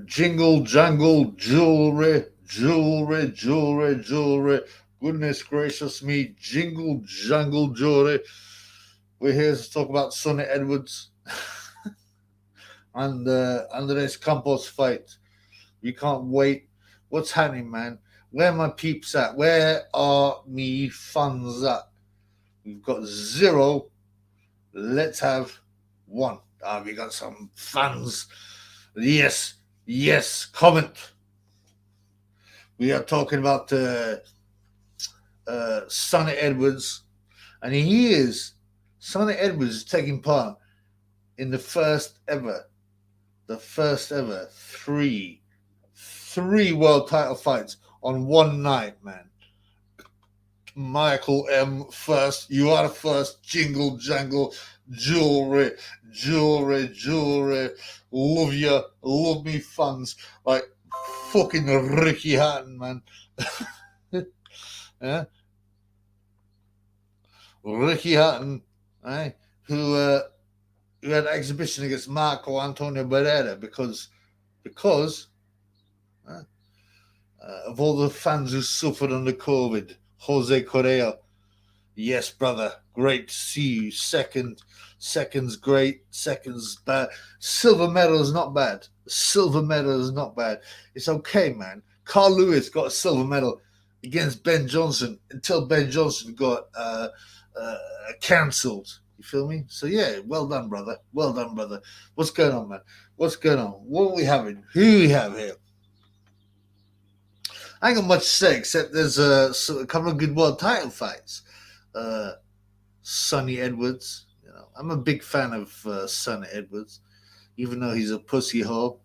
Jingle jangle jewelry, jewelry, jewelry, jewelry. Goodness gracious me, jingle jangle jewelry. We're here to talk about Sonny Edwards and Andres Campos fight. You can't wait. What's happening, man? Where are my peeps at? Where are me funds at? We've got zero. Let's have one. We got some fans. Yes, yes. Comment. We are talking about Sonny Edwards, and Sonny Edwards is taking part in the first ever three world title fights on one night, man. Michael M. first. You are the first. Jingle jangle jewelry, jewelry, jewelry. Love you, love me fans like fucking Ricky Hatton, man. Yeah, Ricky Hatton, right? Who had an exhibition against Marco Antonio Barrera because uh, of all the fans who suffered under COVID. Jose Correa, yes, brother, great to see you. Seconds great, seconds bad. Silver medal is not bad. Silver medal is not bad. It's okay, man. Carl Lewis got a silver medal against Ben Johnson until Ben Johnson got cancelled. You feel me? So yeah, well done, brother. Well done, brother. What's going on, man? What's going on? What are we having? Who we have here? I ain't got much to say except there's a couple of good world title fights. Uh, Sonny Edwards, I'm a big fan of Sonny Edwards, even though he's a pussy hole,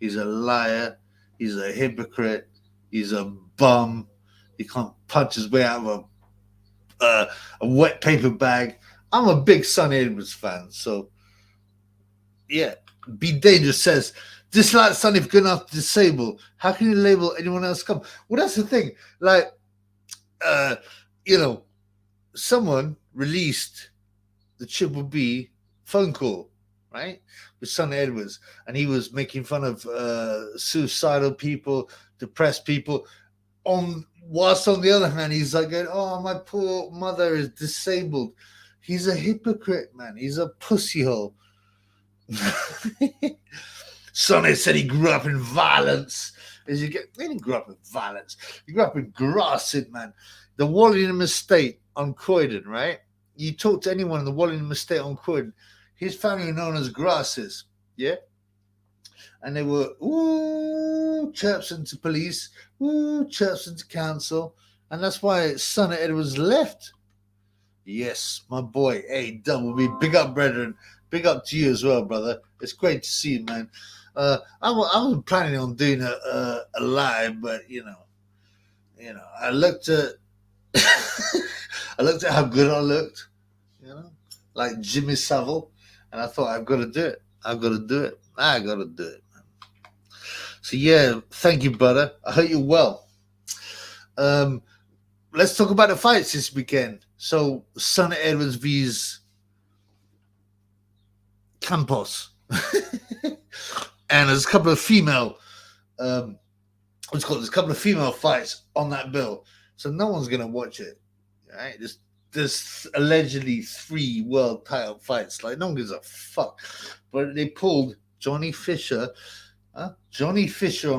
he's a liar, he's a hypocrite, he's a bum. He can't punch his way out of a wet paper bag. I'm a big Sonny Edwards fan, so yeah. Be Dangerous says, dislike Sonny for good enough to disable. How can you label anyone else come? Well, that's the thing. Like, uh, you know, someone released the Triple B phone call, right, with Sonny Edwards, and he was making fun of suicidal people, depressed people. Whilst on the other hand, he's like, "Oh, my poor mother is disabled." He's a hypocrite, man. He's a pussy hole. Sonny said he grew up in violence. He didn't grow up in violence. He grew up in Grasset, man. The Wallingham estate on Croydon, right? You talk to anyone in the Wallingham estate on Croydon, his family were known as Grasses, yeah? And they were, chirps into police, chirps into council. And that's why Sonny Edwards left. Yes, my boy. Hey, Double B, big up, brethren. Big up to you as well, brother. It's great to see you, man. I wasn't planning on doing a live, but I looked at I looked at how good I looked, like Jimmy Savile, and I thought I've got to do it. I've got to do it. I got to do it, man. So yeah, thank you, brother. I hope you're well. Let's talk about the fights this weekend. So Sonny Edwards vs Campos. And there's a couple of female there's a couple of female fights on that bill. So no one's gonna watch it. Right? There's allegedly 3 world title fights. Like no one gives a fuck. But they pulled Johnny Fisher on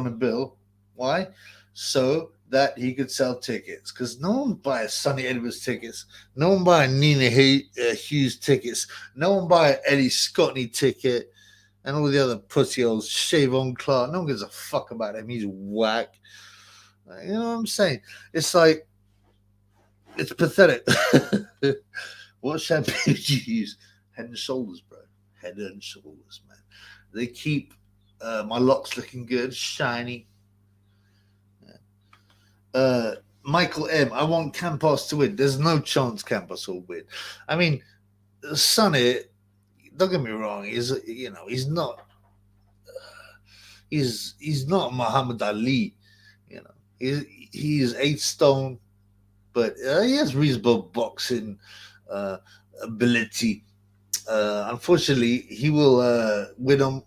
the bill. Why? So that he could sell tickets, because no one buys Sonny Edwards tickets, no one buys Nina Hughes tickets, no one buys Eddie Scotney ticket, and all the other pussy old Shavon Clark. No one gives a fuck about him. He's whack. You know what I'm saying? It's like, it's pathetic. What shampoo did you use? Head and Shoulders, bro. Head and Shoulders, man. They keep my locks looking good, shiny. Michael M. I want Campos to win. There's no chance Campos will win. I mean, Sonny, don't get me wrong. He's not. He's not Muhammad Ali. He's 8 stone, but he has reasonable boxing ability. Unfortunately, he will win on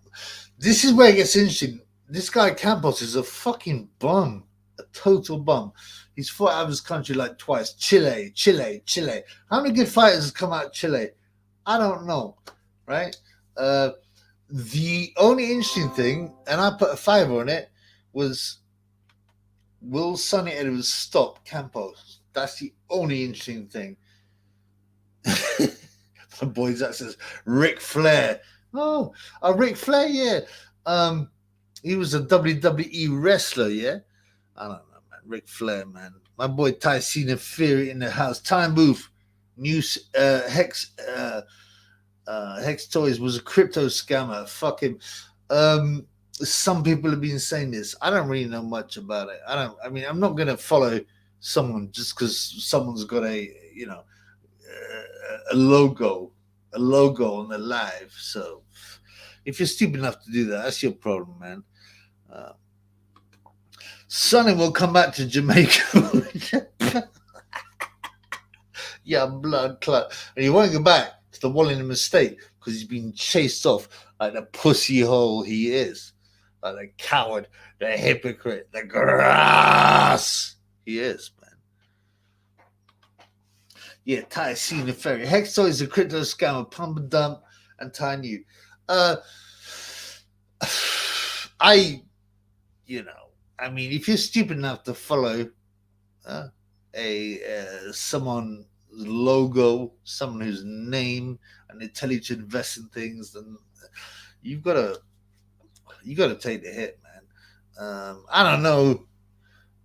This is where it gets interesting. This guy Campos is a fucking bum, a total bum. He's fought out of his country like twice. Chile. How many good fighters have come out of Chile? I don't know, right? The only interesting thing, and I put a $5 on it, was will Sonny Edwards stop Campos? That's the only interesting thing. My boy Zach says Ric Flair. Oh, Ric Flair, yeah. He was a WWE wrestler, yeah. I don't know, man. Ric Flair, man. My boy Tyson Fury in the house. Time Booth. News. Hex Toys was a crypto scammer. Fuck him. Some people have been saying this. I don't really know much about it. I mean, I'm not gonna follow someone just because someone's got a logo on the live. So if you're stupid enough to do that, that's your problem, man. Sonny will come back to Jamaica. Yeah, blood clot. And he won't go back to the Wallingham estate because he's been chased off like the pussy hole he is. Like the coward, the hypocrite, the grass he is, man. Yeah, Tyson Ferry. Hextoy is a crypto scammer, pump and dump, and Ty New. I mean, if you're stupid enough to follow someone's logo, someone whose name, and they tell you to invest in things, then you gotta take the hit, man. I don't know.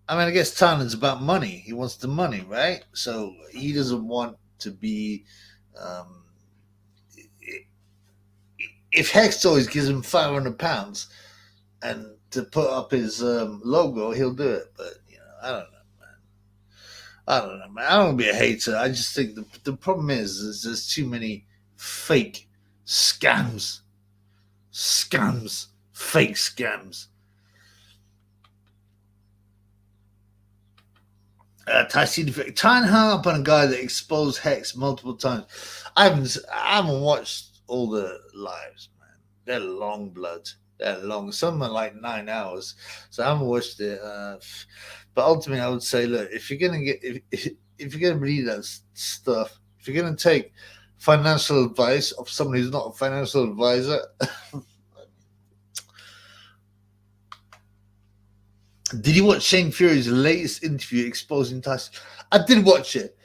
I mean, I guess Tannen's about money. He wants the money, right? So he doesn't want to be. If Hex always gives him £500 and to put up his logo, he'll do it. But I don't know, man. I don't want to be a hater. I just think the problem is there's too many fake scams, fake scams. Tyne hung up on a guy that exposed Hex multiple times. I haven't watched all the lives, man. They're long, blood. They're long. Some are like 9 hours, so I haven't watched it. But ultimately, I would say, look, if you're gonna if you're gonna read that stuff, if you're gonna take financial advice of someone who's not a financial advisor. Did you watch Shane Fury's latest interview exposing Tyson? I did watch it,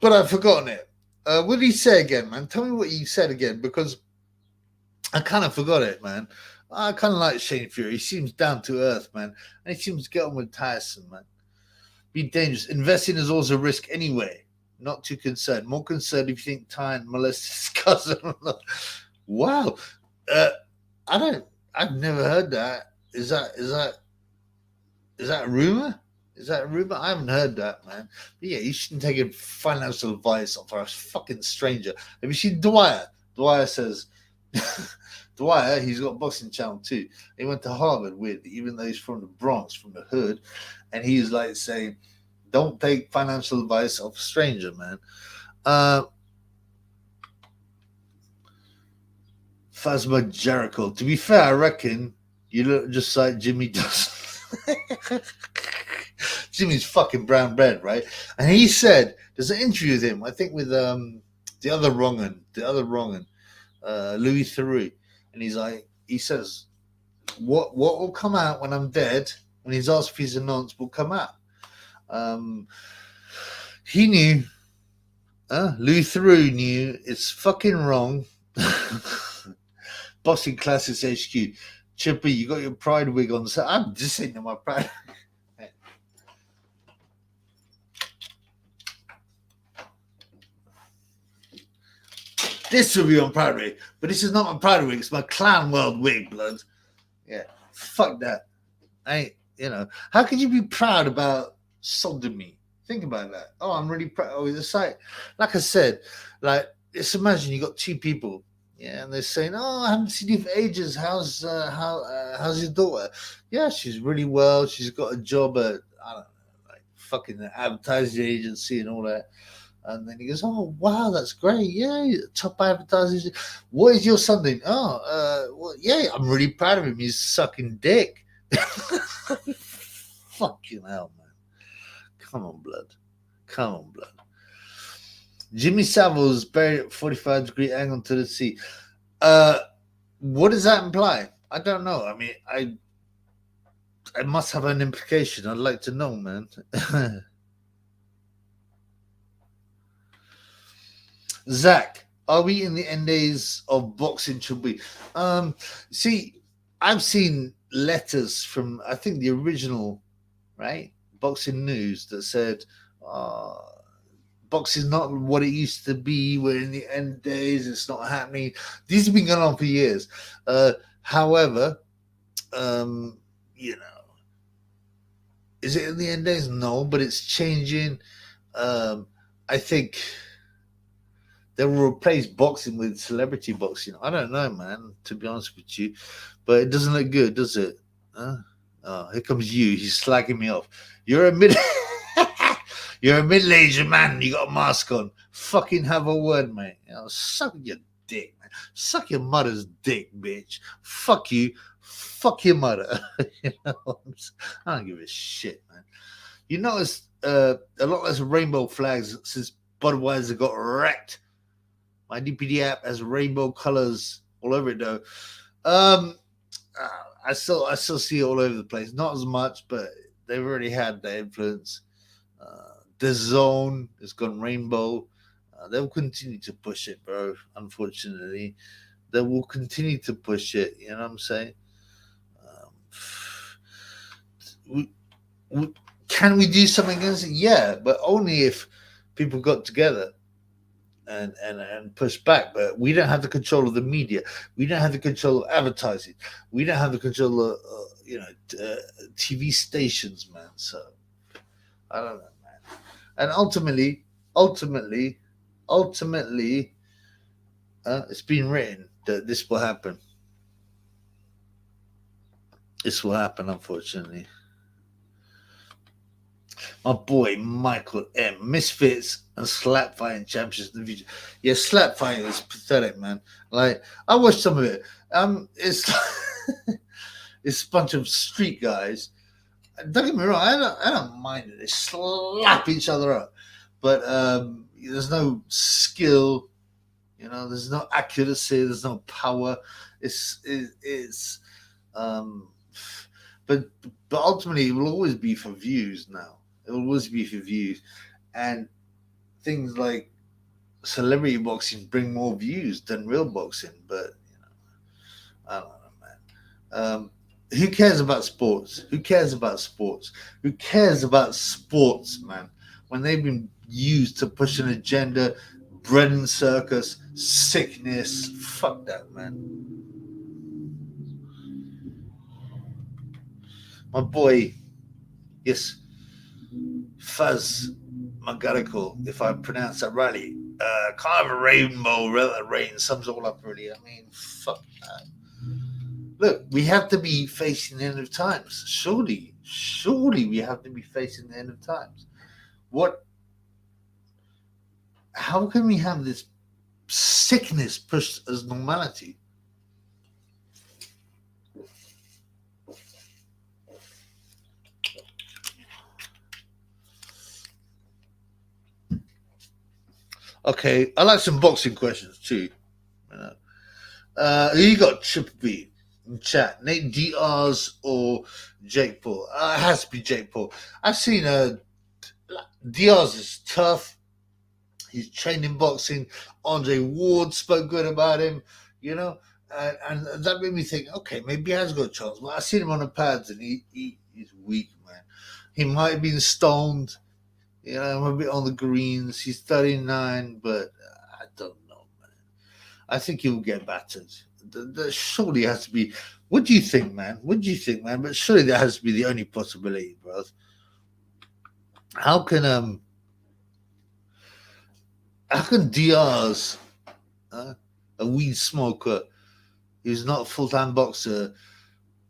but I've forgotten it. What did he say again, man? Tell me what he said again, because I kind of forgot it, man. I kind of like Shane Fury. He seems down to earth, man. And he seems to get on with Tyson, man. Be dangerous. Investing is also a risk anyway. Not too concerned. More concerned if you think Tyne molested his cousin. Wow. I've never heard that. Is that a rumor? Is that a rumor? I haven't heard that, man. But yeah, you shouldn't take financial advice off a fucking stranger. Have you seen Dwyer? Dwyer says, Dwyer, he's got a boxing channel too. He went to Harvard with, even though he's from the Bronx, from the hood. And he's like saying, don't take financial advice off a stranger, man. Phasma Jericho. To be fair, I reckon you look just like Jimmy does. Jimmy's fucking brown bread, right? And he said, there's an interview with him, I think with the other wrong'un, Louis Theroux, and he says, what will come out when I'm dead? When he's asked if he's a nonce, will come out. He knew, Louis Theroux knew it's fucking wrong. Boxing Classics HQ. Chippy, you got your pride wig on. So I'm just saying to my pride. This will be on Pride Wig, but this is not my Pride Wig. It's my Clown World wig, blood. Yeah, fuck that. How could you be proud about sodomy? Think about that. Oh, I'm really proud. Oh, it's like I said, just imagine you got two people. Yeah, and they're saying, "Oh, I haven't seen you for ages. How's your daughter? Yeah, she's really well. She's got a job at I don't know, like fucking advertising agency and all that. And then he goes, "Oh wow, that's great! Yeah, top advertisers. What is your son doing? Oh, well, yeah, I'm really proud of him. He's sucking dick." Fucking hell, man! Come on, blood. Come on, blood. Jimmy Savile's buried at 45-degree angle to the sea. Uh, what does that imply? I don't know. I mean, I must have an implication. I'd like to know, man. Zach, are we in the end days of boxing? Should we? See, I've seen letters from I think the original, right, Boxing News that said, uh, "Boxing's not what it used to be. We're in the end days. It's not happening." These have been going on for years. However, you know, is it in the end days? No, but it's changing. I think they will replace boxing with celebrity boxing. I don't know, man, to be honest with you. But it doesn't look good, does it? Huh? Oh, here comes you. He's slagging me off. You're a mid You're a middle-aged man, you got a mask on. Fucking have a word, mate. You know, suck your dick, man. Suck your mother's dick, bitch. Fuck you. Fuck your mother. You know, I don't give a shit, man. You notice a lot less rainbow flags since Budweiser got wrecked. My DPD app has rainbow colors all over it, though. I still see it all over the place. Not as much, but they've already had the influence. The Zone has gone rainbow. They'll continue to push it, bro. Unfortunately, they will continue to push it. You know what I'm saying? Can we do something against it? Yeah, but only if people got together and push back. But we don't have the control of the media. We don't have the control of advertising. We don't have the control of TV stations, man. So I don't know, man. And ultimately, it's been written that this will happen. This will happen, unfortunately. My boy Michael M. Misfits and slap fighting champions in the future. Yeah, slap fighting is pathetic, man. Like I watched some of it. It's it's a bunch of street guys. Don't get me wrong, I don't mind it. They slap each other up, but there's no skill. You know, there's no accuracy. There's no power. It's um, but ultimately it will always be for views now. It will always be for views, and things like celebrity boxing bring more views than real boxing. But I don't know, man. Who cares about sports? Who cares about sports? Who cares about sports, man? When they've been used to push an agenda, bread and circus, sickness. Fuck that, man. My boy, yes, Fuzz Magarical, if I pronounce that rightly. Kind of a rainbow, rain sums it all up, really. I mean, fuck that. Look, we have to be facing the end of times. Surely we have to be facing the end of times. What? How can we have this sickness pushed as normality? Okay, I like some boxing questions too. Who you got, Triple B in chat? Nate Diaz or Jake Paul? It has to be Jake Paul. I've seen Diaz is tough. He's trained in boxing. Andre Ward spoke good about him, you know, and that made me think, okay, maybe he has got a chance. But I seen him on the pads, and he's weak, man. He might have been stoned, you know, a bit on the greens. He's 39, but I don't know, man. I think he'll get battered. Surely has to be. What do you think, man? What do you think, man? But surely that has to be the only possibility, bro. How can Diaz, a weed smoker, who's not a full-time boxer,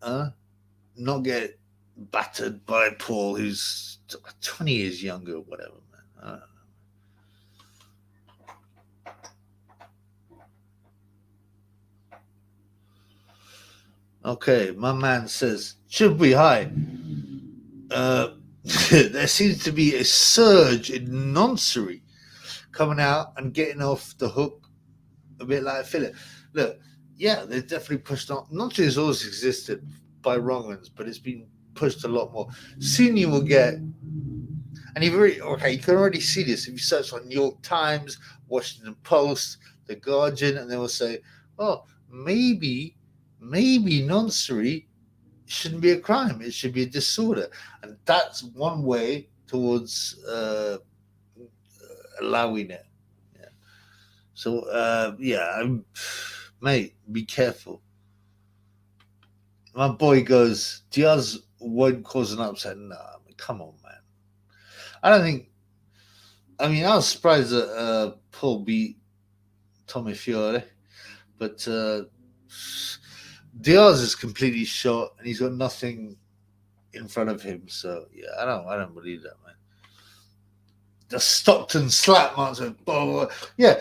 not get battered by Paul, who's 20 years younger or whatever, man? I don't know. Okay, my man says, should be high. There seems to be a surge in noncery coming out and getting off the hook a bit like Philip. Look, yeah, they've definitely pushed on. Noncery has always existed by wrong ones, but it's been pushed a lot more. Soon you will get, and you've already, okay, you can already see this if you search on New York Times, Washington Post, The Guardian, and they will say, oh, maybe noncery shouldn't be a crime. It should be a disorder, and that's one way towards allowing it. Yeah. So mate, be careful. My boy goes, Diaz won't cause an upset. Nah, I mean, come on, man. I don't think. I mean, I was surprised that Paul beat Tommy Fiore, but Diaz is completely shot and he's got nothing in front of him. So yeah, I don't believe that, man. The Stockton slap, man. So, blah, blah, blah. Yeah,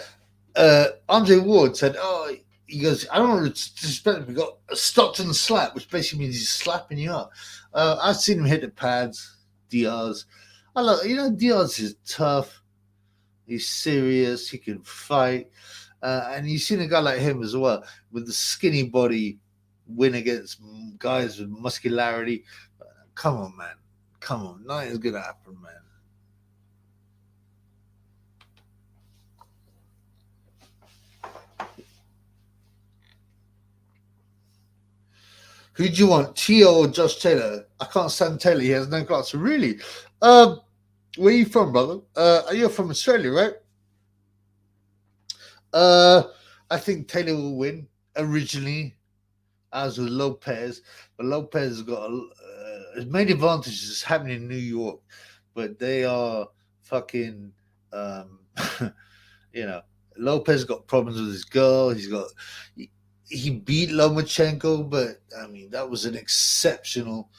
Andre Ward said, "Oh, he goes, I don't want to disrespect. We got a Stockton slap, which basically means he's slapping you up." I've seen him hit the pads, Diaz. I love, Diaz is tough. He's serious. He can fight, and you've seen a guy like him as well with the skinny body win against guys with muscularity. Come on, man. Come on. Nothing's gonna happen, man. Who do you want, Tio or Josh Taylor? I can't stand Taylor. He has no class. Really? Where are you from, brother? You're from Australia, right? Uh, I think Taylor will win originally, as with Lopez. But Lopez has got his main advantage is happening in New York, but they are fucking, um, you know, Lopez got problems with his girl. He beat Lomachenko, but I mean that was an exceptional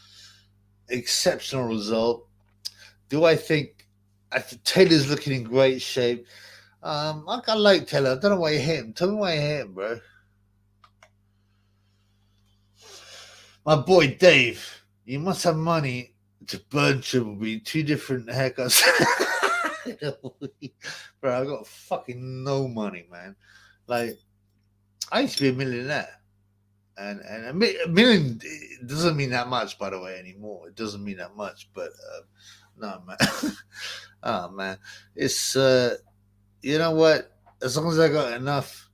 result. Do I think Taylor's looking in great shape? I like Taylor. I don't know why you hit him. Tell me why you hit him, bro. My boy Dave, you must have money to burn Triple B. Two different haircuts. Bro, I got fucking no money, man. Like, I used to be a millionaire. And a million doesn't mean that much, by the way, anymore. It doesn't mean that much, but no, man. Oh, man. It's, you know what? As long as I got enough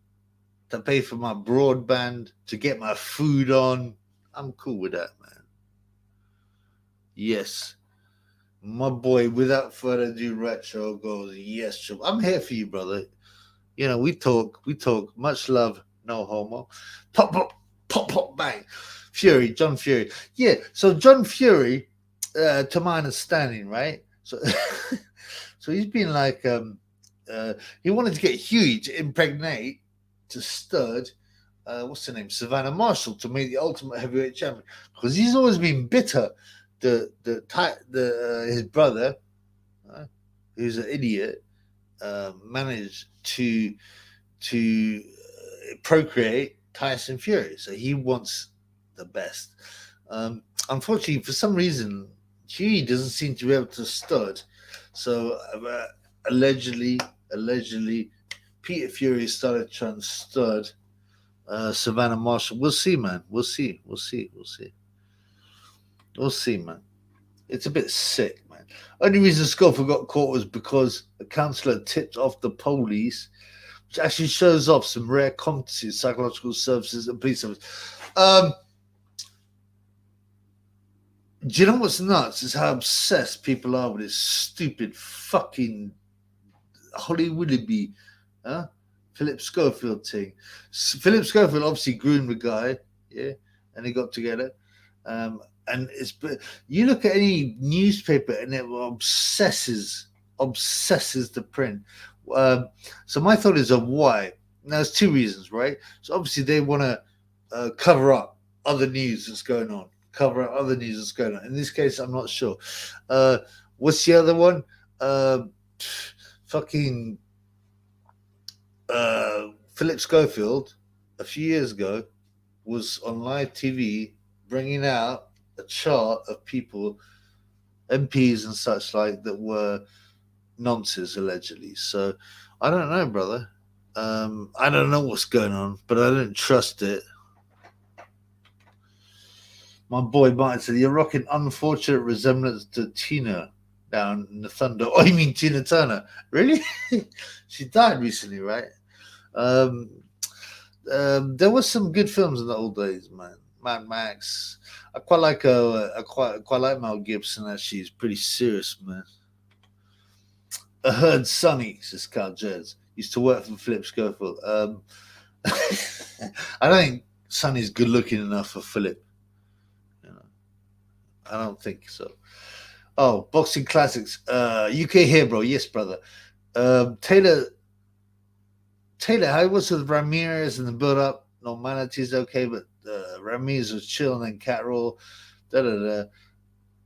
to pay for my broadband, to get my food on, I'm cool with that, man. Yes. My boy, without further ado, Retro goes, yes, Chum. I'm here for you, brother. We talk. Much love, no homo. Pop, pop, pop, pop, bang. John Fury. Yeah, so John Fury, to my understanding, right? So, so he's been like, he wanted to get Huey to impregnate, to stud, what's her name, Savannah Marshall, to make the ultimate heavyweight champion, because he's always been bitter. His brother, who's an idiot, managed to procreate Tyson Fury, so he wants the best. Unfortunately, for some reason, Huey doesn't seem to be able to stud. So allegedly, Peter Fury started trying to stud Savannah Marshall. We'll see, man. We'll see, man. It's a bit sick, man. Only reason Scofield got caught was because a counsellor tipped off the police, which actually shows off some rare competencies, psychological services, and police service. Do you know what's nuts? Is how obsessed people are with this stupid fucking Hollywood-y, Philip Schofield thing. Philip Schofield obviously groomed the guy, yeah, and they got together. And you look at any newspaper and it obsesses the print. So my thought is of why. Now there's two reasons, right? So obviously they want to cover up other news that's going on. In this case, I'm not sure. What's the other one? Fucking Philip Schofield a few years ago was on live TV bringing out a chart of people, MPs and such like, that were nonsense allegedly. So I don't know, brother. I don't know what's going on, but I don't trust it. My boy Martin said, "You're rocking unfortunate resemblance to Tina down in the Thunder." Oh, you mean Tina Turner? Really? She died recently, right? Um, there was some good films in the old days, man. Mad Max. I quite like Mel Gibson. Actually, he's pretty serious, man. I heard Sonny, says Carl Jez, used to work for Philip Schofield. I don't think Sonny's good looking enough for Philip. You know, I don't think so. Oh, boxing classics. UK here, bro. Yes, brother. Taylor, how was with Ramirez and the build up? Normality is okay, but Ramirez was chill and then cat roll. Da da da.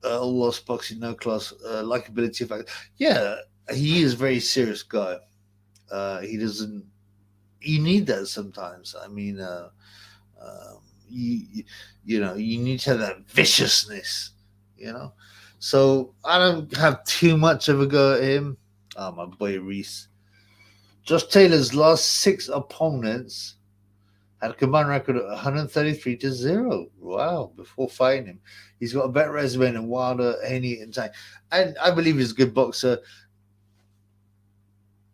All lost boxing, no class. Likability effect. Yeah, he is a very serious guy. He doesn't. You need that sometimes. I mean, you you know, you need to have that viciousness. You know, so I don't have too much of a go at him. Oh, my boy Reese. Josh Taylor's last 6 opponents had a combined record of 133-0. Wow, before fighting him. He's got a better resume than Wilder, Haney, and Tank. And I believe he's a good boxer.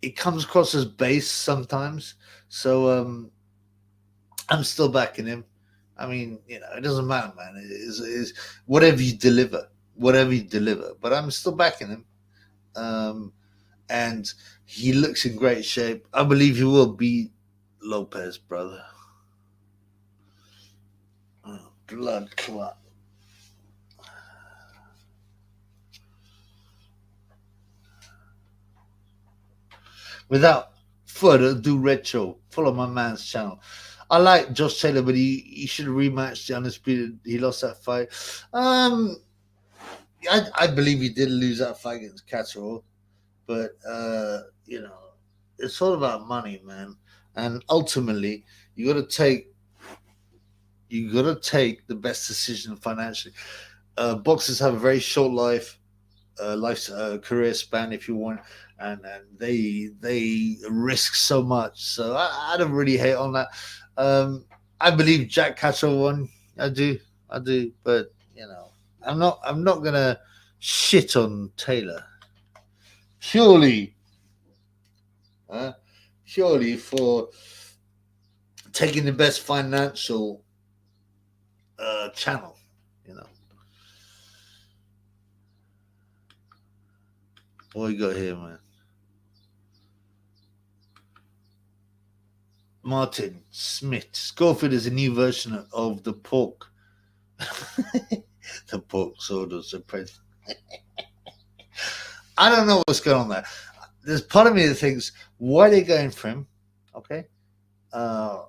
It comes across as base sometimes. So I'm still backing him. I mean, you know, it doesn't matter, man. It is whatever you deliver, whatever you deliver. But I'm still backing him. And he looks in great shape. I believe he will beat Lopez, brother. Oh, blood clot. Without further ado, Retro, follow my man's channel. I like Josh Taylor, but he should have rematched the Undisputed. He lost that fight. I believe he did lose that fight against Catterall, but you know, it's all about money, man. And ultimately, you got to take the best decision financially. Boxers have a very short career span, if you want, and they risk so much. So I don't really hate on that. I believe Jack Catterall won. I do, but you know, I'm not gonna shit on Taylor purely, uh, purely for taking the best financial channel. You know, what you got here, man? Martin Smith. Schofield is a new version of the pork. The pork sodas. I don't know what's going on there. There's part of me that thinks, why are they going for him? Okay. And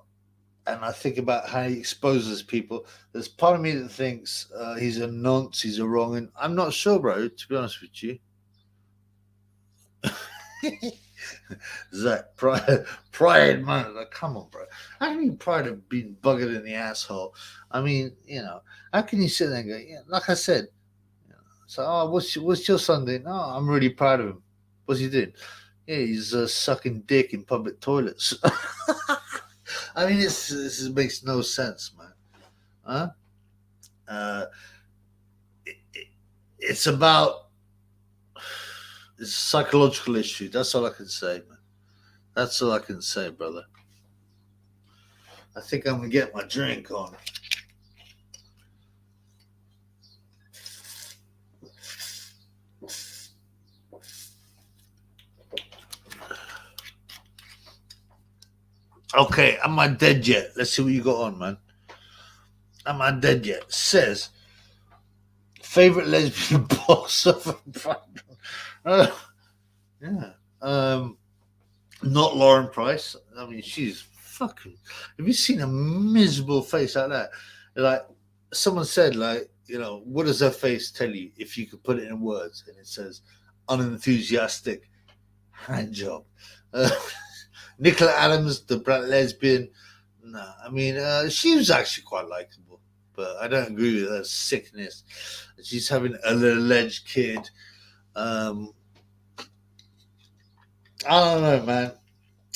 I think about how he exposes people. There's part of me that thinks he's a nonce, he's a wrong, and I'm not sure, bro, to be honest with you. Zach, pride, man. Like, come on, bro. How can you pride of being buggered in the asshole? I mean, you know, how can you sit there and go, yeah, like I said, you know, so, oh, what's your son doing? Oh, I'm really proud of him. What's he doing? Yeah, he's sucking dick in public toilets. I mean, this makes no sense, man. Huh? Uh, it's about it's a psychological issue. That's all I can say, man. That's all I can say, brother. I think I'm gonna get my drink on. Okay, am I dead yet? Let's see what you got on, man. Am I dead yet? Says favorite lesbian boxer from yeah. Not Lauren Price. I mean, she's fucking. Have you seen a miserable face like that? Like someone said, like, you know, what does her face tell you if you could put it in words? And it says unenthusiastic hand job. Nicola Adams, the black lesbian, No, I mean, she was actually quite likable, but I don't agree with her sickness. She's having an alleged kid. Um, I don't know, man.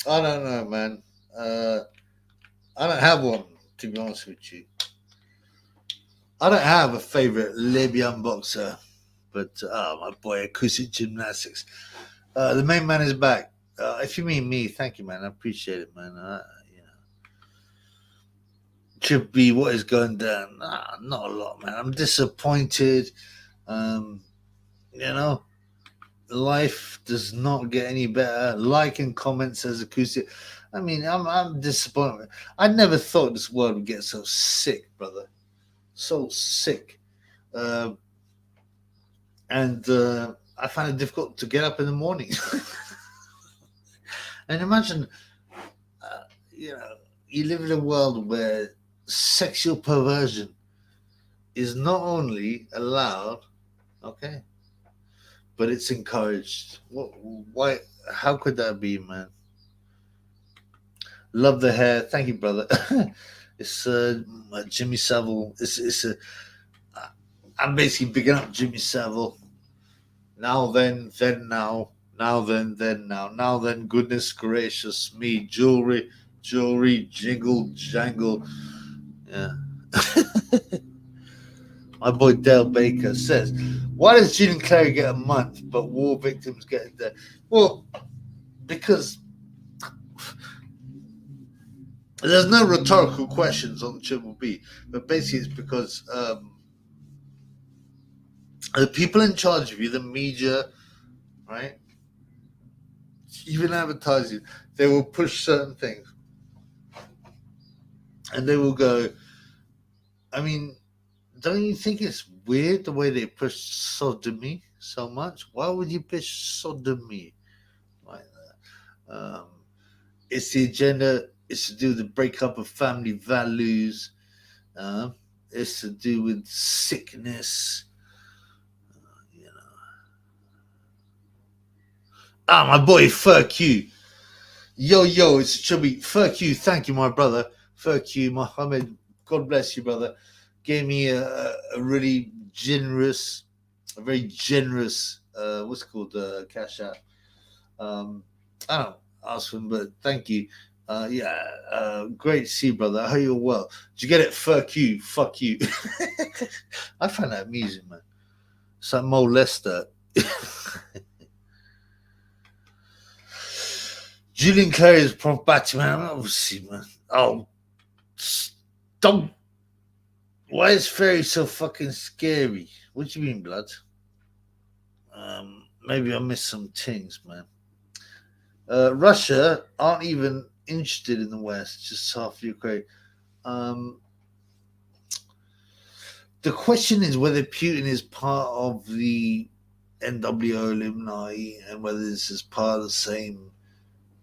I don't know, man. Uh, I don't have one, to be honest with you. I don't have a favorite Libyan boxer, but my boy, acoustic gymnastics. The main man is back. If you mean me, thank you, man. I appreciate it, man. You know, Trip B, what is going down? Not a lot, man. I'm disappointed. Um, you know, life does not get any better. Like and comment says acoustic. I mean, I'm disappointed. I never thought this world would get so sick, brother. So sick. Uh, and I find it difficult to get up in the morning. And imagine, you know, you live in a world where sexual perversion is not only allowed, okay, but it's encouraged. What? Why? How could that be, man? Love the hair. Thank you, brother. It's Jimmy Savile. It's a. I'm basically picking up Jimmy Savile. Now then now. Now then now. Now then, goodness gracious me. Jewelry, jingle, jangle. Yeah. My boy Dale Baker says, why does Gene and Clary get a month, but war victims get it there? Well, because there's no rhetorical questions on Triple B, but basically it's because the people in charge of you, the media, right, even advertising, they will push certain things, and they will go. I mean, don't you think it's weird the way they push sodomy so much? Why would you push sodomy like that? It's the agenda. It's to do with the breakup of family values. Uh, it's to do with sickness. You know. My boy, fuck you. Yo, it's Chubby. Fuck you. Thank you, my brother. Fuck you, Mohammed. God bless you, brother. Gave me a really generous, a very generous, what's it called, cash out. I don't ask him, but thank you. Yeah, great to see you, brother. I hope you're well. Did you get it? Fuck you. Fuck you. I find that amusing, man. It's like Mo Lester. Julian Clary is Prof Batman, obviously, man. Oh, don't. Why is Fairy so fucking scary? What do you mean, blood? Maybe I missed some things, man. Russia aren't even interested in the West, just half Ukraine. Um, the question is whether Putin is part of the NWO Illuminati and whether this is part of the same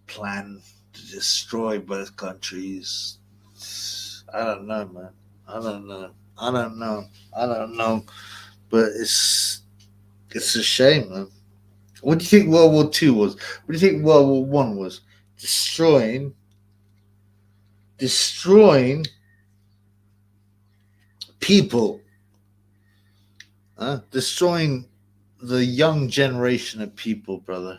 plan to destroy both countries. I don't know, man. I don't know. I don't know. I don't know. But it's a shame, man. What do you think World War Two was? What do you think World War One was? Destroying people, destroying the young generation of people, brother.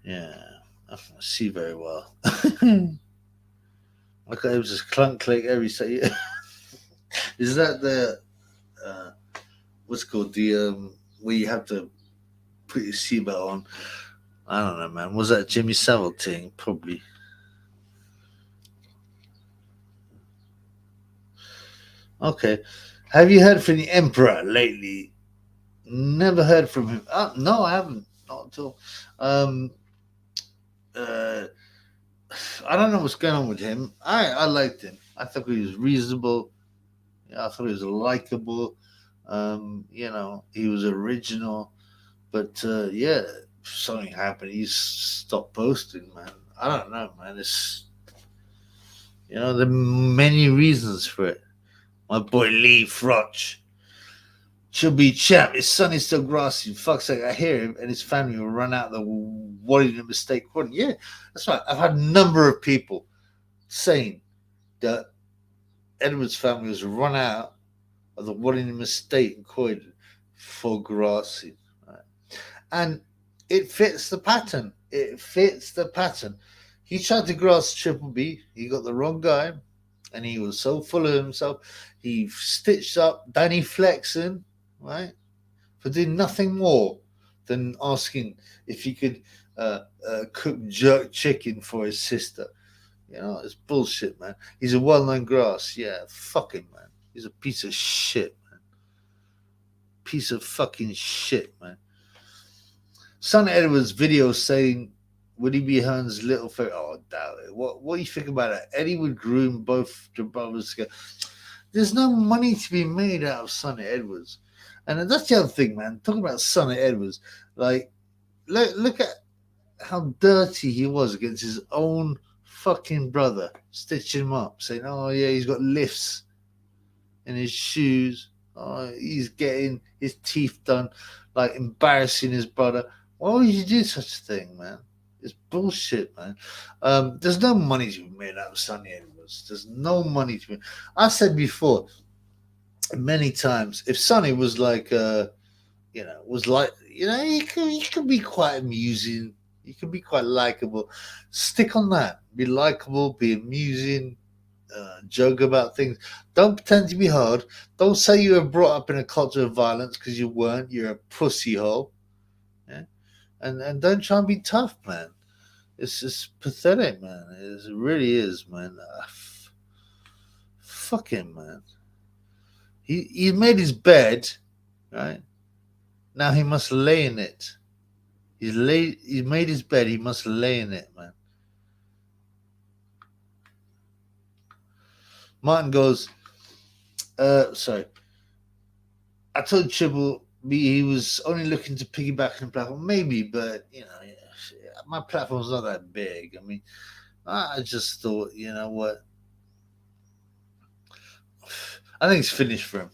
Yeah, I can't see very well. Okay, it was just clunk click every say. Is that the uh, what's it called where you have to put your seatbelt on? I don't know, man. Was that Jimmy Savile thing? Probably. Okay. Have you heard from the Emperor lately? Never heard from him. No, I haven't. Not at all. Um, uh, I don't know what's going on with him. I liked him. I thought he was reasonable. I thought he was likable. He was original. But yeah, something happened. He stopped posting, man. I don't know, man. There are many reasons for it. My boy Lee Frotch. Chubby champ, his son is still grassy. Fuck's sake, I hear him and his family will run out the Wellington Mistake Croydon. Yeah, that's right. I've had a number of people saying that Edward's family was run out of the Wellington Estate in Croydon for grassy. Right? And it fits the pattern. It fits the pattern. He tried to grass Triple B. He got the wrong guy. And he was so full of himself. He stitched up Danny Flexen, right, for doing nothing more than asking if he could cook jerk chicken for his sister. You know, it's bullshit, man. He's a well-known grass. Yeah, fuck him, man. He's a piece of shit, man. Piece of fucking shit, man. Son Edwards' video saying, would he be Hearn's little favorite? Oh, doubt it. What do you think about that? Eddie would groom both the brothers together. There's no money to be made out of Sonny Edwards. And that's the other thing, man. Talking about Sonny Edwards, like, look at how dirty he was against his own fucking brother, stitching him up, saying, oh, yeah, he's got lifts in his shoes. Oh, he's getting his teeth done, like embarrassing his brother. Why would you do such a thing, man? It's bullshit, man. There's no money to be made out of Sonny Edwards. There's no money to be. I said before many times, if Sonny was like, he could be quite amusing. He could be quite likable. Stick on that. Be likable. Be amusing. Joke about things. Don't pretend to be hard. Don't say you were brought up in a culture of violence because you weren't. You're a pussy hole. Yeah? And don't try and be tough, man. It's just pathetic, man. It really is, man. Fuck him, man. He made his bed, right? Now he must lay in it. He's made his bed. He must lay in it, man. Martin goes, sorry. I told Tribble he was only looking to piggyback on the platform. Maybe, but, my platform's not that big. I mean, I just thought, you know what? I think it's finished for him.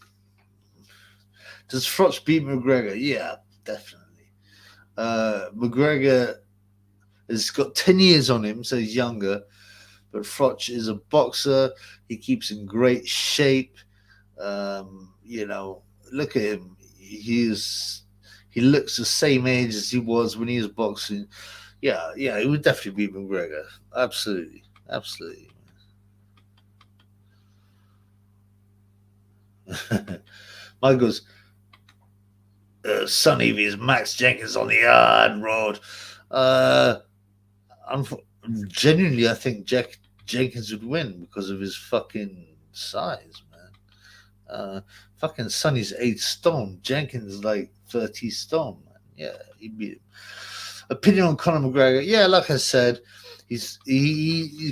Does Frotch beat McGregor? Yeah, definitely. McGregor has got 10 years on him, so he's younger. But Frotch is a boxer. He keeps in great shape. Look at him. He looks the same age as he was when he was boxing. Yeah, he would definitely beat McGregor. Absolutely. Mike goes, Sonny vs. Max Jenkins on the hard road. Genuinely, I think Jenkins would win because of his fucking size, man. Fucking Sonny's 8 stone. Jenkins is like 30 stone, man. Yeah, he beat him. Opinion on Conor McGregor? Yeah, like I said, he's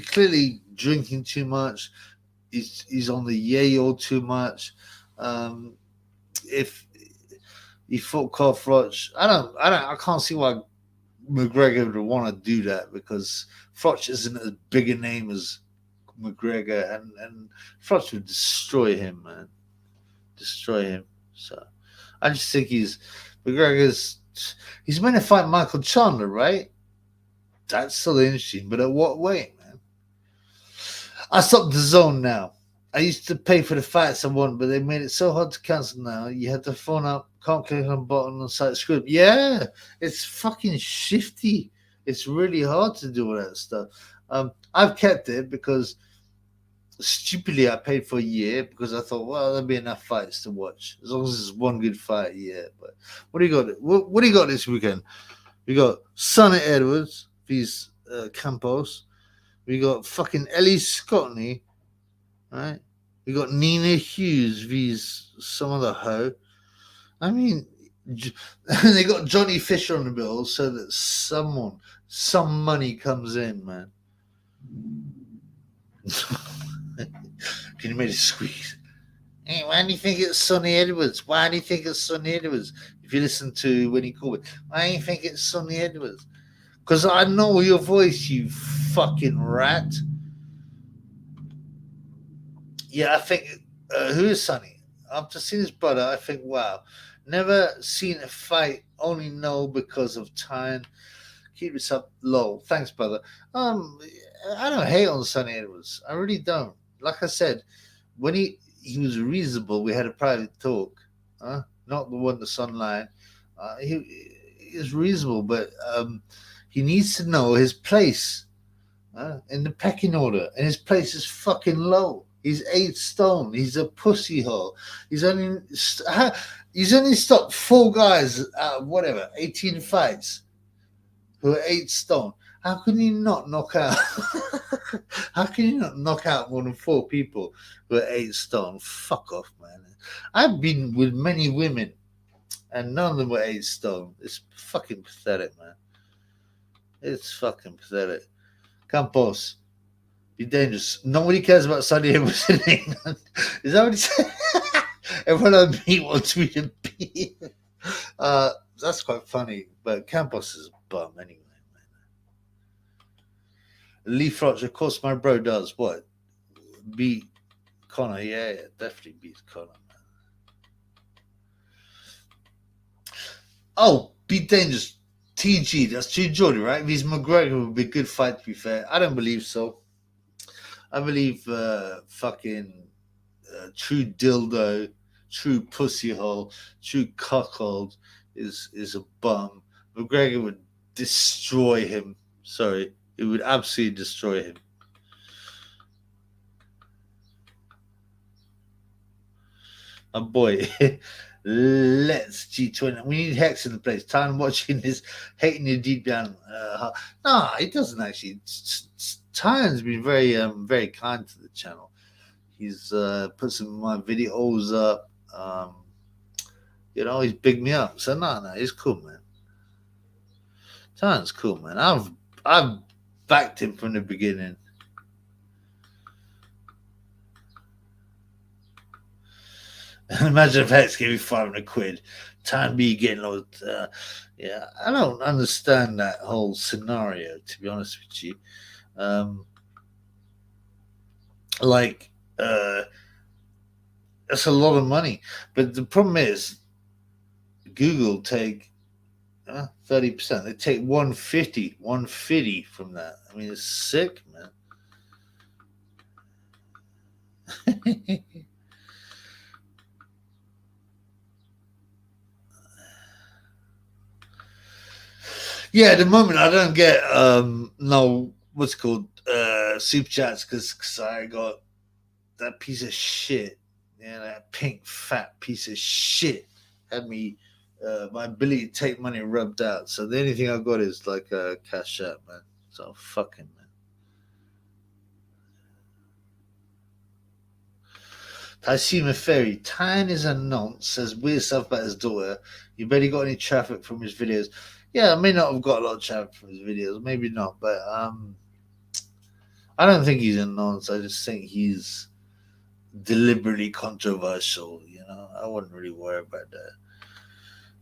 clearly drinking too much. He's on the yayo too much. If he fought Carl Froch, I can't see why McGregor would want to do that, because Froch isn't as big a name as McGregor, and Froch would destroy him, man. Destroy him. So I just think he's meant to fight Michael Chandler, right? That's still interesting, but at what weight, man? I stopped the zone now. I used to pay for the fights I want, but they made it so hard to cancel now. You had to phone up, can't click on the button on site script. Yeah, it's fucking shifty. It's really hard to do all that stuff. I've kept it because stupidly I paid for a year because I thought, well, there'll be enough fights to watch as long as there's one good fight a year. But what do you got? What do you got this weekend? We got Sonny Edwards vs Campos. We got fucking Ellie Scottney, right? We got Nina Hughes vs some other hoe. I mean, they got Johnny Fisher on the bill so that some money comes in, man. Can you make it squeeze? Hey, why do you think it's Sonny Edwards? Why do you think it's Sonny Edwards? If you listen to when he called it, why do you think it's Sonny Edwards? Because I know your voice, you fucking rat. Yeah, I think who is Sonny? After seeing his brother, I think, wow, never seen a fight, only know because of time. Keep this up low. Thanks, brother. Um, I don't hate on Sonny Edwards. I really don't. Like I said, when he was reasonable, we had a private talk. Not the one that's online. He is reasonable, but he needs to know his place in the pecking order, and his place is fucking low. He's 8 stone. He's a pussy hole. He's only he's only stopped 4 guys out of whatever 18 fights who are 8 stone. How can you not knock out? How can you not knock out more than 4 people who are 8 stone? Fuck off, man. I've been with many women, and none of them were 8 stone. It's fucking pathetic, man. It's fucking pathetic. Campos, be dangerous. Nobody cares about Sunny Edwards in England. Is that what he said? Everyone on me wants me to be. That's quite funny, but Campos is a bum anyway. Lee Frotch, of course, my bro does what? Beat Connor, yeah, definitely beats Connor, man. Oh, beat dangerous. TG, that's G Jordan, right? If he's McGregor, would be a good fight. To be fair, I don't believe so. I believe fucking true dildo, true pussy hole, true cuckold is a bum. McGregor would destroy him. Sorry, it would absolutely destroy him. My boy, let's G20. We need Hex in the place. Time watching this, hating you deep down. No, it doesn't actually. Tyron's been very kind to the channel. He's put some of my videos up. He's bigged me up. So no, he's cool, man. Tyron's cool, man. I've backed him from the beginning. Imagine if Hex gave me 500 quid. Time B getting loads. Yeah, I don't understand that whole scenario, to be honest with you. Like, that's a lot of money. But the problem is, Google take 30%. They take 150 from that. I mean, it's sick, man. Yeah, at the moment I don't get no what's it called super chats because I got that piece of shit. Yeah, that pink fat piece of shit had me my ability to take money rubbed out. So the only thing I got is like a cash out, man. So fucking man. Taisima Ferry, Tyne is a nonce, says weird stuff about his daughter. You barely got any traffic from his videos. Yeah, I may not have got a lot of traffic from his videos, maybe not, but I don't think he's a nonce. I just think he's deliberately controversial. I wouldn't really worry about that.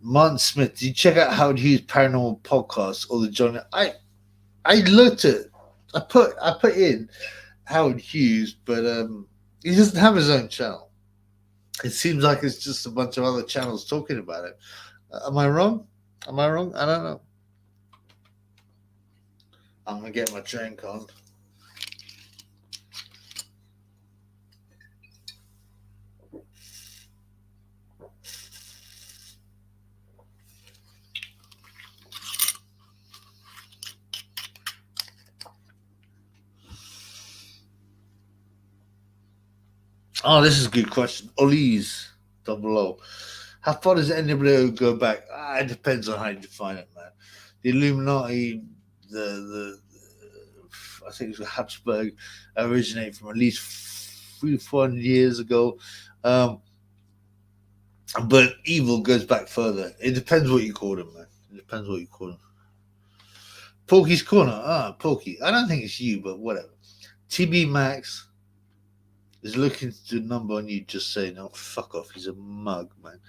Martin Smith, did you check out Howard Hughes' Paranormal Podcast or the John? I looked at, I put in Howard Hughes, but he doesn't have his own channel. It seems like it's just a bunch of other channels talking about it. Am I wrong? I don't know. I'm gonna get my drink on. Oh, this is a good question. Ollie's double O. How far does the NWO go back? It depends on how you define it, man. The Illuminati, the I think it was Habsburg, originated from at least 300-400 years ago. But evil goes back further. It depends what you call them, man. It depends what you call them. Porky's Corner. Porky. I don't think it's you, but whatever. TB Max is looking to do a number on you, just saying, oh, fuck off. He's a mug, man.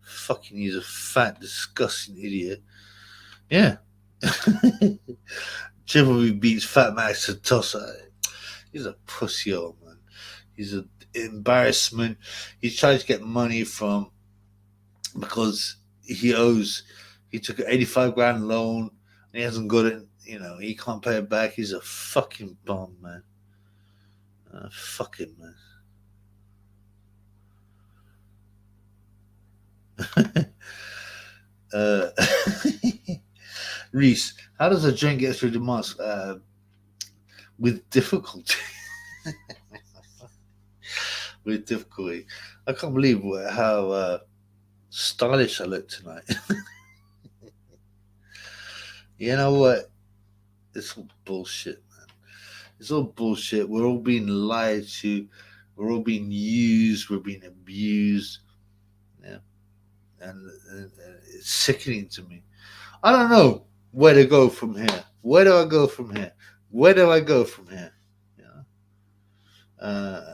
Fucking, he's a fat, disgusting idiot. Yeah. Triple B beats Fat Max to toss. He's a pussy old man. He's a embarrassment. He's trying to get money from because he took an 85 grand loan and he hasn't got it. You know, he can't pay it back. He's a fucking bum, man. Fuck him, man. uh, Reese, how does a joint get through the mask? With difficulty. With difficulty. I can't believe how stylish I look tonight. You know what? It's all bullshit, man. It's all bullshit. We're all being lied to. We're all being used. We're being abused. Yeah, and it's sickening to me. I don't know where to go from here. Where do I go from here? Where do I go from here? You know?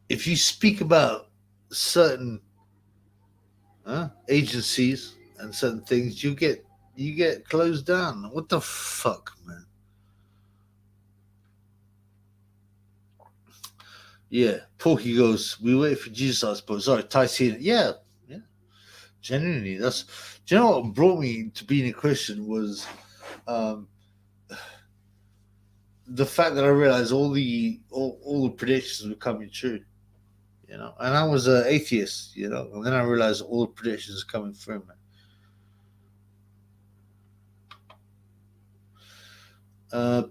If you speak about certain agencies and certain things, you get closed down. What the fuck, man? Yeah, Porky goes. We wait for Jesus, I suppose. Sorry, Tyson. Yeah, yeah. Genuinely, that's. Do you know what brought me to being a Christian was um, the fact that I realized all the predictions were coming true. You know, and I was an atheist. You know, and then I realized all the predictions are coming through, man.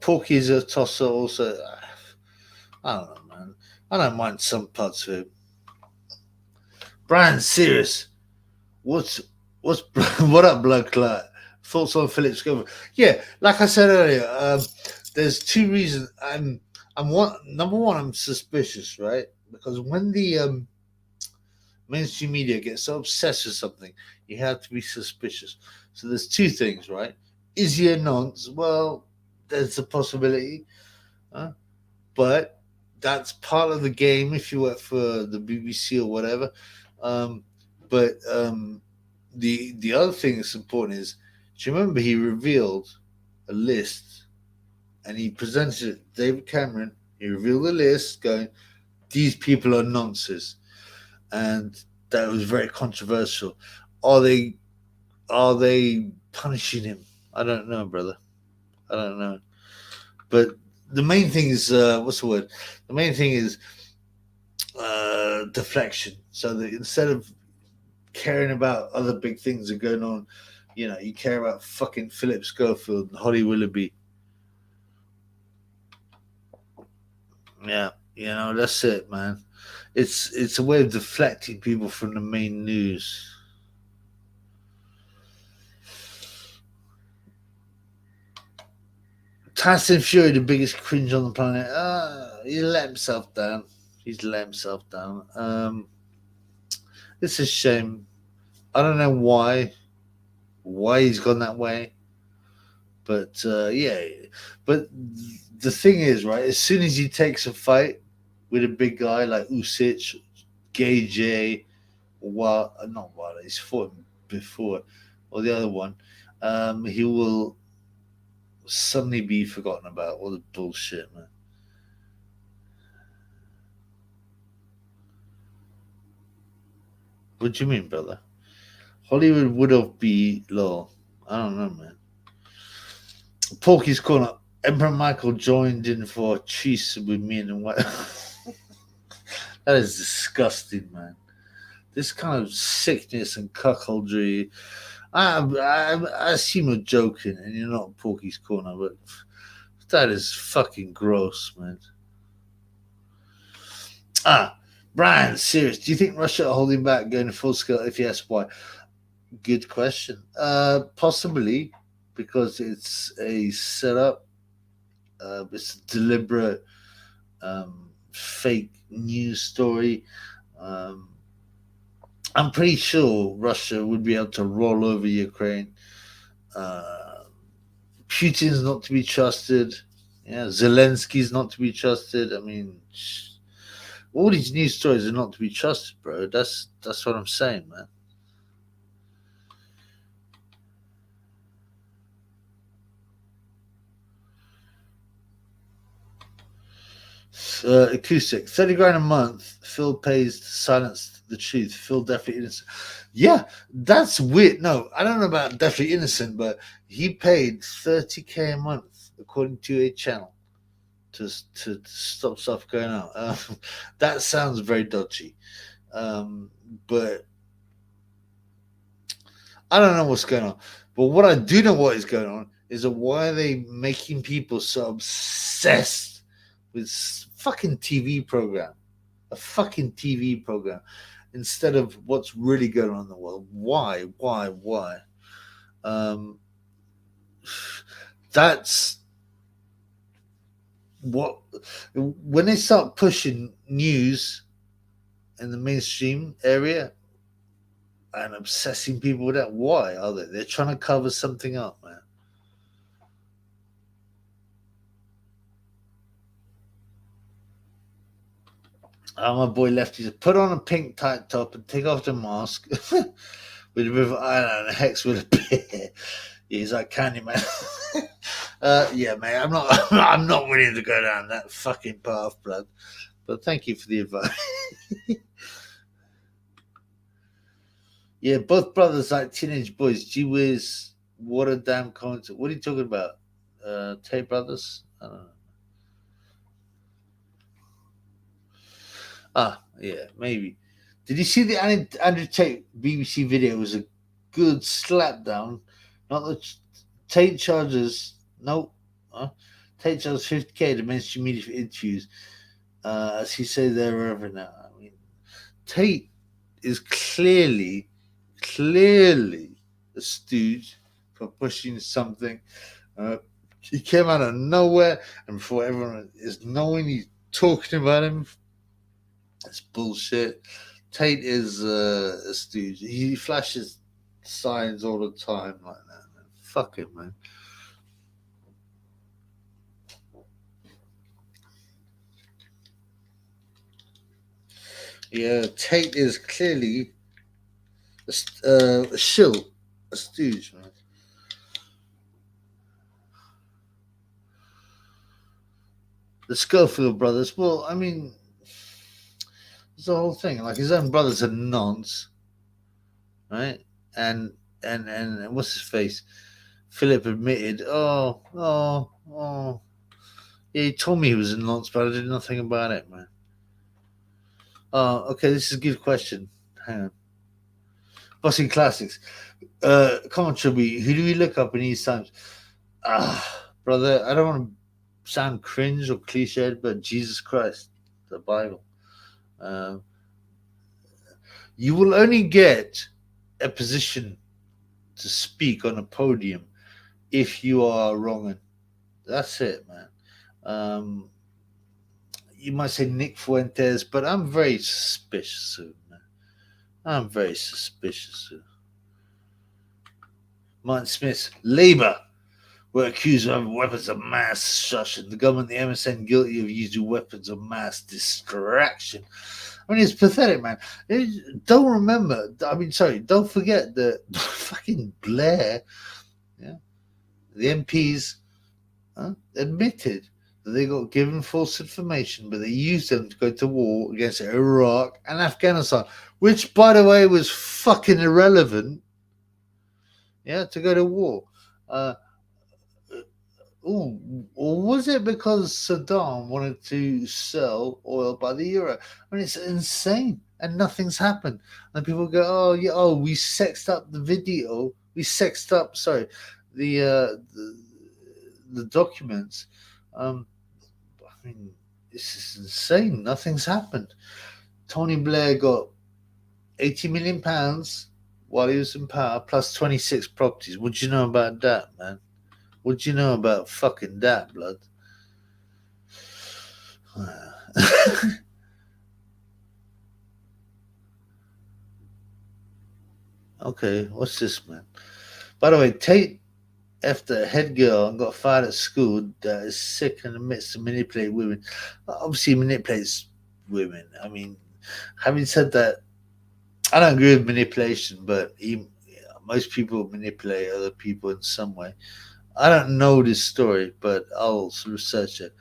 Porky's a tosser. Also, I don't know, man. I don't mind some parts of it. Brian, serious. What's what's what up, blood clot? Thoughts on Phillips Gilbert? Yeah, like I said earlier, there's two reasons. I'm one. Number one, I'm suspicious, right? Because when the mainstream media gets so obsessed with something, you have to be suspicious. So there's two things, right? Is he a nonce? Well, there's a possibility, huh? But that's part of the game if you work for the BBC or whatever. Um, but the other thing that's important is, do you remember he revealed a list and he presented it to David Cameron? He revealed a list going, these people are nonsense, and that was very controversial. Are they punishing him? I don't know, brother. I don't know. But the main thing is what's the word? The main thing is deflection. So that instead of caring about other big things that are going on, you know, you care about fucking Philip Schofield and Holly Willoughby. Yeah, you know, that's it, man. It's a way of deflecting people from the main news. Tyson Fury, the biggest cringe on the planet. He let himself down. He's let himself down. It's a shame. I don't know why he's gone that way, but yeah. But the thing is, right? As soon as he takes a fight with a big guy like Usyk, Gage, not Wilder, he's fought him before, or the other one, he will suddenly be forgotten about. All the bullshit, man. What do you mean, brother? Hollywood would have be low. I don't know, man. Porky's corner. Emperor Michael joined in for a cheese with me and what? That is disgusting, man. This kind of sickness and cuckoldry. I assume you're joking and you're not Porky's corner, but that is fucking gross, man. Ah, Brian, serious. Do you think Russia are holding back going full scale? If yes, why? Good question. Possibly because it's a setup. It's a deliberate fake news story. Um, I'm pretty sure Russia would be able to roll over Ukraine. Uh, Putin's not to be trusted. Yeah, Zelensky's not to be trusted. I mean, all these news stories are not to be trusted, bro. That's what I'm saying, man. Acoustic, 30 grand a month. Phil pays to silence the truth. Phil definitely innocent. Yeah, that's weird. No, I don't know about definitely innocent, but he paid 30K a month, according to a channel, to stop stuff going on. That sounds very dodgy. But I don't know what's going on. But what I do know what is going on is that why are they making people so obsessed with fucking TV program, a fucking TV program, instead of what's really going on in the world? Why? Um, that's what when they start pushing news in the mainstream area and obsessing people with that. Why are they? They're trying to cover something up, man. My boy Lefty said, put on a pink tight top and take off the mask with a bit of eyeliner and a hex with a beer. Yeah, he's like candy man. Yeah, mate, I'm not I'm not willing to go down that fucking path, blood. But thank you for the advice. Yeah, both brothers like teenage boys. Gee whiz, what a damn concert. What are you talking about? Tay Brothers? I don't know. Ah, yeah, maybe. Did you see the Andrew Tate BBC video? It was a good slapdown. Not the Tate charges. No. Tate charges 50K to mainstream media for interviews. As he said, they're irrelevant now. I mean, Tate is clearly a stooge for pushing something. He came out of nowhere, and before everyone is knowing he's talking about him, it's bullshit. Tate is a stooge. He flashes signs all the time like that. Man. Fuck him, man. Yeah, Tate is clearly a shill, a stooge, man. The Schofield brothers. Well, I mean, it's the whole thing. Like his own brothers are nonce, right? And and what's his face? Philip admitted, oh, yeah, he told me he was a nonce, but I did nothing about it, man. Okay, this is a good question. Hang on. Boxing classics. Come on, Chubby. Who do we look up in these times? Brother, I don't want to sound cringe or cliched, but Jesus Christ, the Bible. Um, you will only get a position to speak on a podium if you are wrong. That's it, man. Um, you might say Nick Fuentes, but I'm very suspicious of him, man. I'm very suspicious of Martin Smith. Labour were accused of having weapons of mass destruction. The government, the MSN, guilty of using weapons of mass distraction. I mean, it's pathetic, man. Don't remember. I mean, sorry. Don't forget that fucking Blair, yeah, the MPs admitted that they got given false information, but they used them to go to war against Iraq and Afghanistan, which, by the way, was fucking irrelevant. Yeah, to go to war. Or was it because Saddam wanted to sell oil by the euro? I mean, it's insane, and nothing's happened. And people go, "Oh yeah, oh we sexed up the video. We sexed up, sorry, the documents." I mean, this is insane. Nothing's happened. Tony Blair got £80 million while he was in power, plus 26 properties. What do you know about that, man? What do you know about fucking that, blood? Okay, what's this, man? By the way, Tate, after a head girl and got fired at school, that is sick and admits to manipulate women. Obviously, he manipulates women. I mean, having said that, I don't agree with manipulation, but most people manipulate other people in some way. I don't know this story, but I'll research it.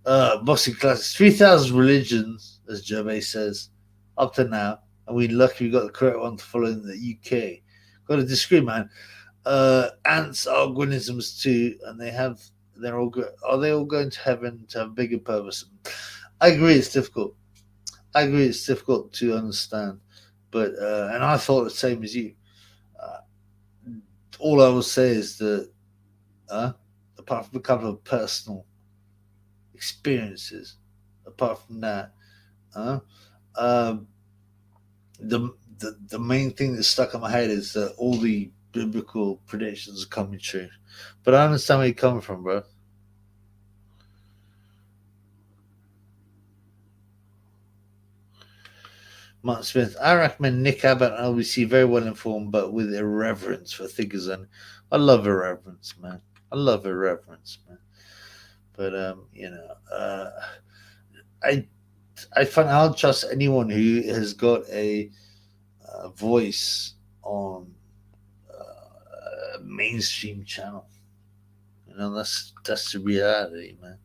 Boxing classes, 3,000 religions, as Gervais says, up to now, and we're lucky we got the correct one to follow in the UK. Got to disagree, man. Ants are organisms too, and they're all good. Are they all going to heaven to have a bigger purpose? I agree, it's difficult. I agree, it's difficult to understand, but and I thought the same as you. Uh, all I will say is that, apart from a couple of personal experiences, apart from that, uh, um, the main thing that stuck in my head is that all the biblical predictions are coming true. But I understand where you're coming from, bro. Mark Smith, I recommend Nick Abbott and LBC, very well informed, but with irreverence for figures. And I love irreverence, man. I love irreverence, man. But I I find I'll trust anyone who has got a voice on a mainstream channel. That's the reality, man.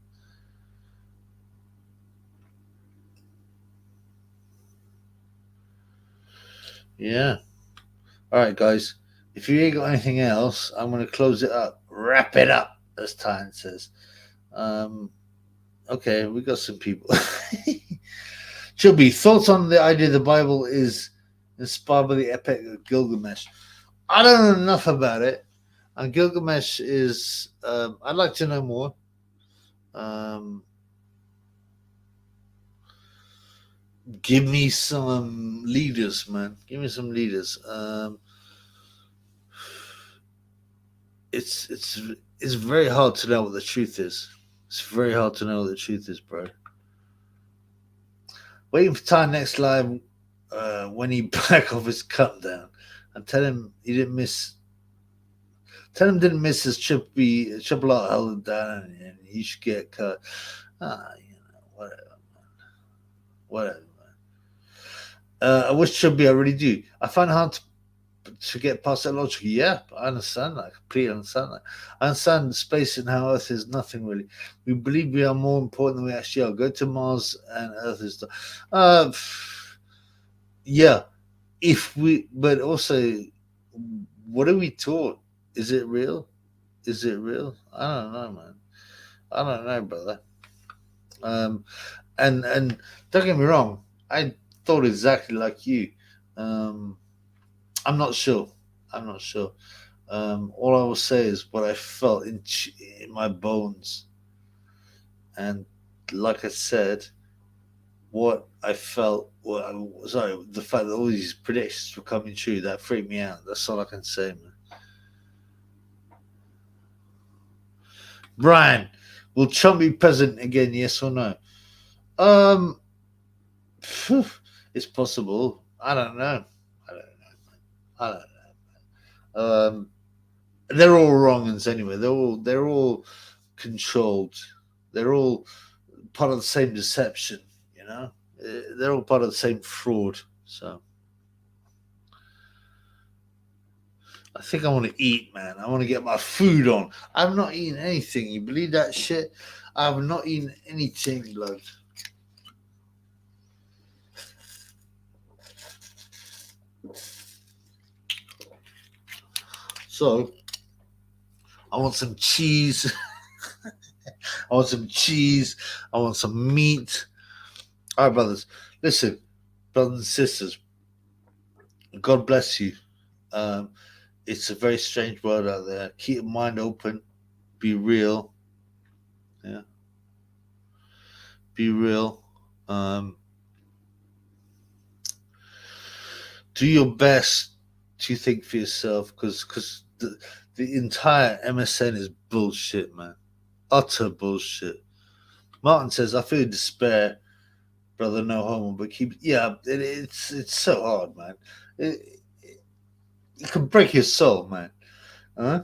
Yeah. All right, guys. If you ain't got anything else, I'm going to close it up, wrap it up, as Tyne says. Um, okay, we got some people. Chubby, thoughts on the idea the Bible is inspired by the Epic of Gilgamesh? I don't know enough about it. And Gilgamesh is, I'd like to know more. Um, give me some leaders, man. Give me some leaders. It's it's very hard to know what the truth is. It's very hard to know what the truth is, bro. Waiting for time next live when he back off his cut down and tell him he didn't miss. Tell him didn't miss his triple out held him down and he should get cut. Whatever, whatever. I wish Chubby I really do. I find it hard to get past that logic. Yeah, I understand that. I completely understand that. I understand space and how Earth is nothing really. We believe we are more important than we actually are. Go to Mars and Earth is. Uh, yeah, if we, but also, what are we taught? Is it real? Is it real? I don't know, man. I don't know, brother. Um, and don't get me wrong. I thought exactly like you. Um, I'm not sure. I'm not sure. All I will say is what I felt in my bones, and like I said, what I felt. Sorry, the fact that all these predictions were coming true that freaked me out. That's all I can say, man. Brian, will Trump be president again? Yes or no? Um, it's possible. I don't know. I don't know. I don't know. They're all wrong uns anyway. They're all controlled. They're all part of the same deception. You know, they're all part of the same fraud. So I think I want to eat, man. I want to get my food on. I've not eaten anything. You believe that shit? I have not eaten anything, blood. So I want some cheese. I want some cheese. I want some meat. All right, brothers. Listen, brothers and sisters. God bless you. Um, it's a very strange world out there. Keep your mind open. Be real. Yeah. Be real. Um, do your best to think for yourself because the entire MSN is bullshit, man. Utter bullshit. Martin says, I feel despair, brother, no homo, but keep, yeah, it's so hard, man. It can break your soul, man. Huh?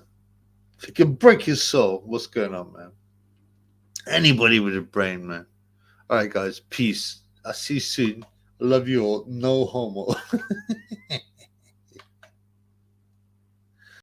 If it can break your soul, what's going on, man? Anybody with a brain, man. All right, guys, peace. I'll see you soon. I love you all. No homo.